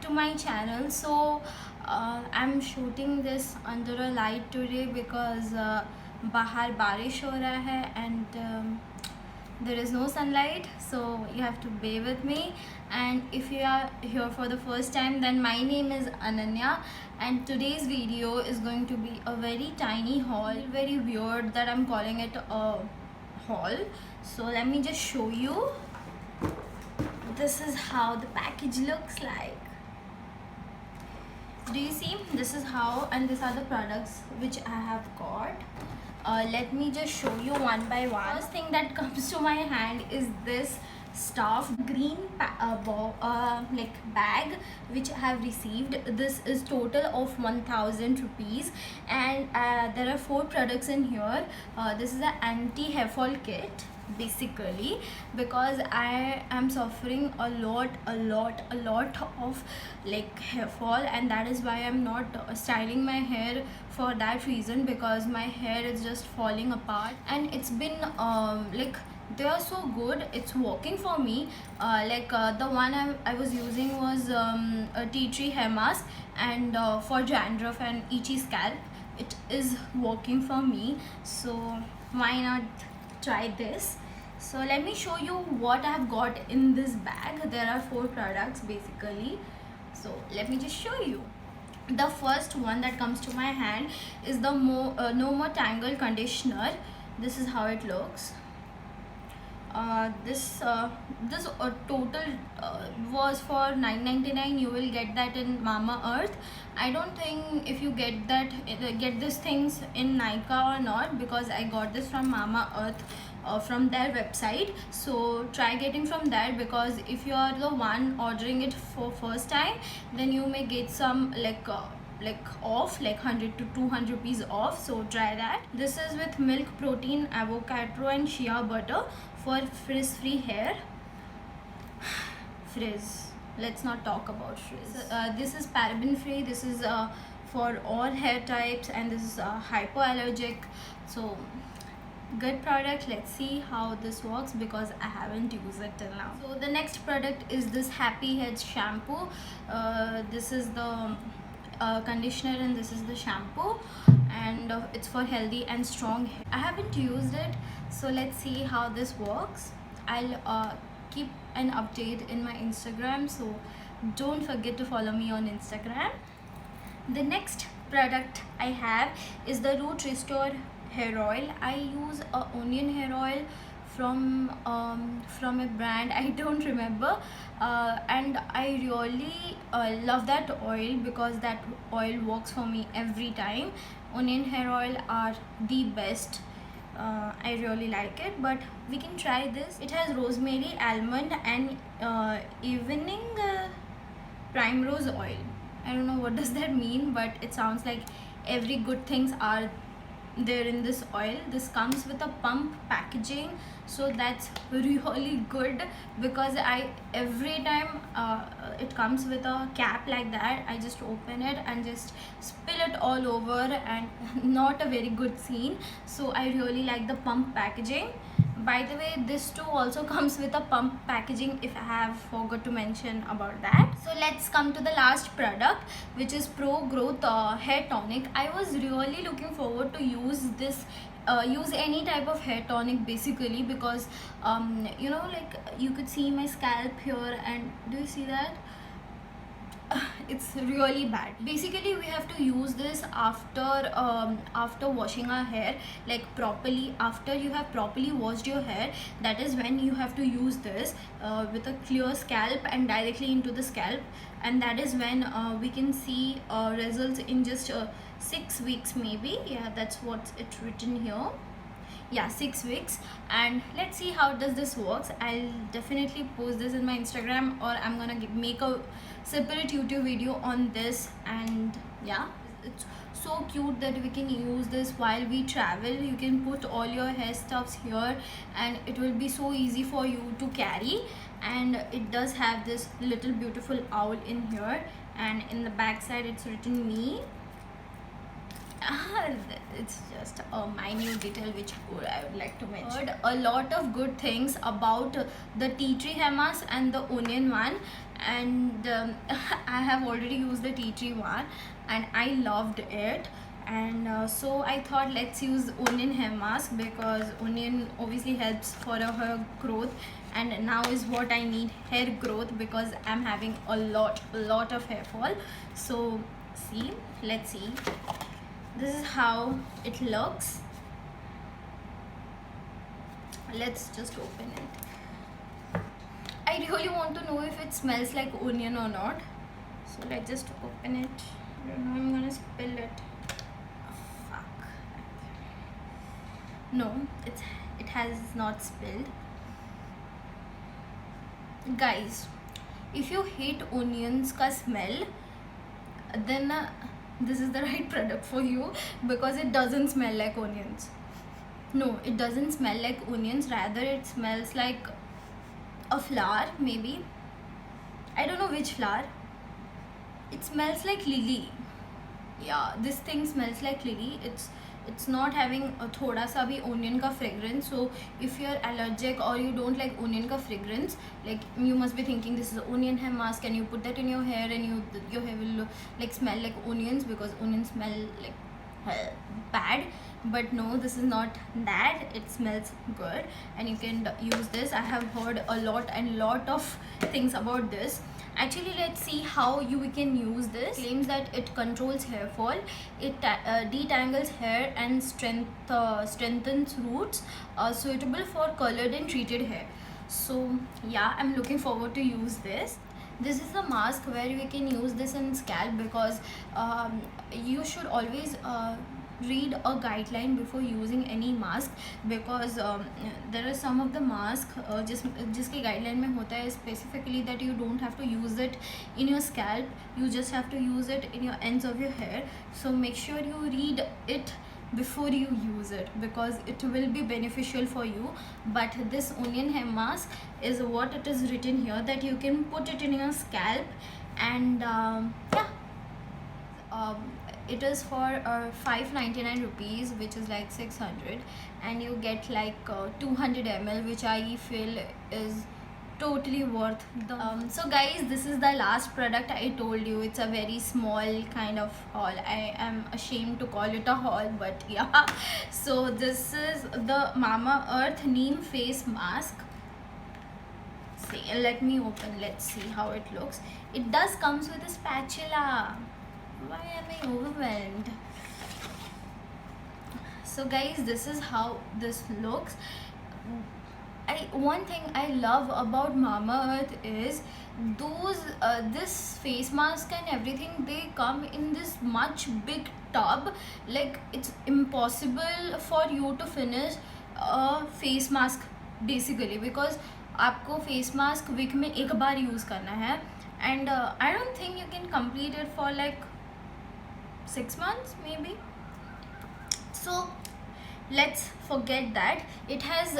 to my channel. So I'm shooting this under a light today because बाहर बारिश हो रहा है and there is no sunlight, so you have to bear with me. And if you are here for the first time, then my name is Ananya, and today's video is going to be a very tiny haul. Very weird that I'm calling it a haul. So let me just show you. This is how the package looks like. Do you see? This is how, and these are the products which I have got. Let me just show you one by one. First thing that comes to my hand is this stuffed green like bag which I have received. This is total of 1000 rupees, and there are 4 products in here. This is an anti-hair fall kit basically, because I am suffering a lot of like hair fall, and that is why I'm not styling my hair for that reason, because my hair is just falling apart. And it's been like they are so good, it's working for me. The one I was using was a tea tree hair mask, and for dandruff and itchy scalp it is working for me, so why not try this. So let me show you what I have got in this bag. There are 4 products basically, so let me just show you. The first one that comes to my hand is the No More Tangle conditioner. This is how it looks. This total was for $9.99. You will get that in Mamaearth. I don't think if you get this things in Nykaa or not, because I got this from Mamaearth from their website. So try getting from there, because if you are the one ordering it for first time, then you may get some off, like 100 to 200 rupees off, so try that. This is with milk, protein, avocado and shea butter for frizz free hair. Frizz, let's not talk about frizz. This is paraben free. This is for all hair types, and this is hypoallergic, so good product. Let's see how this works, because I haven't used it till now. So the next product is this Happy Heads shampoo. This is the conditioner, and this is the shampoo, and it's for healthy and strong hair. I haven't used it, so let's see how this works. I'll keep an update in my Instagram, so don't forget to follow me on Instagram. The next product I have is the Root Restore hair oil. I use a onion hair oil from a brand I don't remember, and I really love that oil, because that oil works for me every time. Onion hair oil are the best. I really like it, but we can try this. It has rosemary, almond and evening primrose oil. I don't know what does that mean, but it sounds like every good things are there in this oil. This comes with a pump packaging, so that's really good, because every time it comes with a cap like that, I just open it and just spill it all over, and not a very good scene. So I really like the pump packaging. By the way, this too also comes with a pump packaging, if I have forgot to mention about that. So let's come to the last product, which is Pro Growth hair tonic. I was really looking forward to use this, use any type of hair tonic basically, because you know, like you could see my scalp here, and do you see that? It's really bad. Basically we have to use this after washing our hair, like properly. After you have properly washed your hair, that is when you have to use this with a clear scalp and directly into the scalp, and that is when we can see results in just 6 weeks maybe. Yeah, that's what's it written here. Yeah, 6 weeks. And let's see how does this works. I'll definitely post this in my Instagram, or I'm gonna make a separate YouTube video on this. And yeah, it's so cute that we can use this while we travel. You can put all your hair stuffs here, and it will be so easy for you to carry. And it does have this little beautiful owl in here, and in the back side it's written me. It's just a minute detail which I would like to mention. A lot of good things about the tea tree hair mask and the onion one, and I have already used the tea tree one and I loved it. And so I thought let's use onion hair mask, because onion obviously helps for a hair growth, and now is what I need, hair growth, because I'm having a lot of hair fall. So see, let's see, this is how it looks. Let's just open it. I really want to know if it smells like onion or not, so let's just open it. I don't know, I'm gonna spill it. Fuck. No, it has not spilled. Guys, if you hate onions ka smell, then this is the right product for you, because it doesn't smell like onions. No, it doesn't smell like onions, rather it smells like a flower, maybe. I don't know which flower. It smells like lily. Yeah, this thing smells like lily. It's not having a thoda sa bhi onion ka fragrance. So if you're allergic or you don't like onion ka fragrance, like you must be thinking this is onion hair mask, and you put that in your hair and your hair will like smell like onions, because onions smell like bad. But no, this is not that. It smells good and you can use this. I have heard a lot of things about this. Actually, let's see how we can use this. It claims that it controls hair fall, it detangles hair and strengthens roots, suitable for colored and treated hair. So yeah, I'm looking forward to use this. This is the mask where we can use this in scalp, because you should always read a guideline before using any mask, because there are some of the mask जिसके guideline में होता है specifically that you don't have to use it in your scalp, you just have to use it in your ends of your hair. So make sure you read it before you use it, because it will be beneficial for you. But this onion hair mask is what it is written here, that you can put it in your scalp, and yeah, it is for 599 rupees, which is like 600, and you get like 200 ml, which I feel is totally worth the so guys, this is the last product. I told you it's a very small kind of haul. I am ashamed to call it a haul, but yeah. So this is the Mamaearth neem face mask. See, let me open, let's see how it looks. It does comes with a spatula. Why am I overwhelmed? So guys, this is how this looks. One thing I love about Mamaearth is this face mask and everything, they come in this much big tub. Like it's impossible for you to finish a face mask basically, because आपको face mask week में एक बार use करना है, and I don't think you can complete it for like 6 months maybe. So let's forget that. It has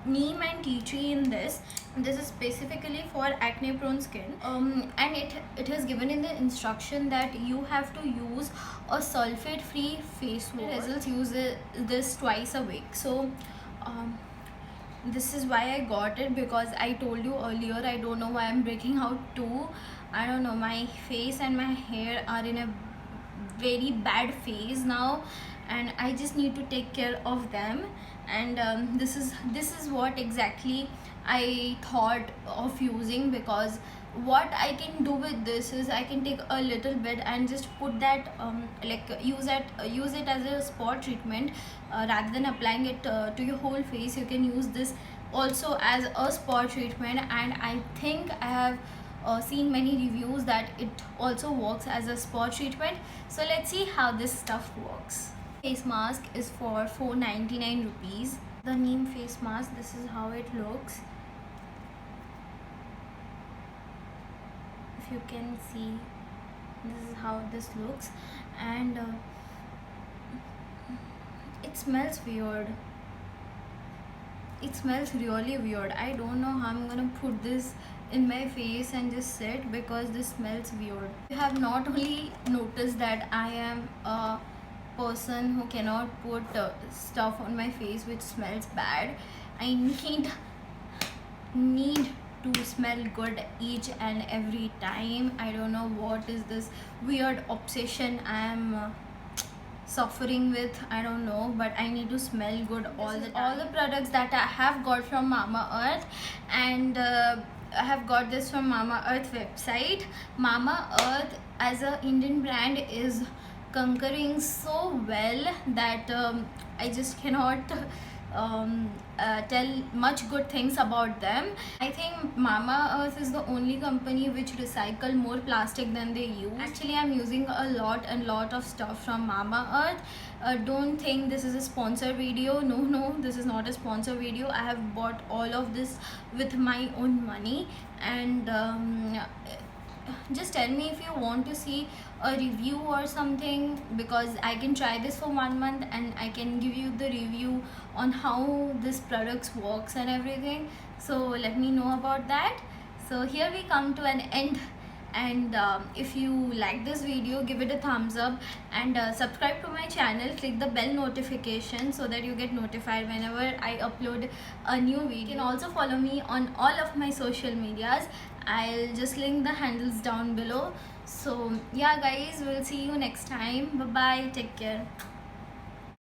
neem and tea tree in this. This is specifically for acne prone skin, and it is given in the instruction that you have to use a sulfate free face wash. Results use this twice a week. So this is why I got it, because I told you earlier, I don't know why I'm breaking out too. I don't know, my face and my hair are in a very bad phase now, and I just need to take care of them. And this is what exactly I thought of using, because what I can do with this is I can take a little bit and just put that like use it as a spot treatment, rather than applying it to your whole face. You can use this also as a spot treatment, and I think I have seen many reviews that it also works as a spot treatment. So let's see how this stuff works. Face mask is for 499 rupees. The neem face mask, this is how it looks. If you can see, this is how this looks, and it smells weird. It smells really weird. I don't know how I'm gonna put this in my face and just sit, because this smells weird. You have not only noticed that I am a person who cannot put stuff on my face which smells bad. I need to smell good each and every time. I don't know what is this weird obsession I am suffering with. I don't know, but I need to smell good all the time. All the products that I have got from Mama Earth, and I have got this from Mama Earth website. Mama Earth as a Indian brand is conquering so well that I just cannot tell much good things about them. I think Mama Earth is the only company which recycle more plastic than they use. Actually, I'm using a lot of stuff from Mama Earth. Don't think this is a sponsor video. No, this is not a sponsor video. I have bought all of this with my own money, and just tell me if you want to see a review or something, because I can try this for 1 month and I can give you the review on how this products works and everything. So let me know about that. So here we come to an end, and if you like this video, give it a thumbs up, and subscribe to my channel. Click the bell notification so that you get notified whenever I upload a new video. You can also follow me on all of my social medias. I'll just link the handles down below. So yeah guys, we'll see you next time. Bye bye, take care.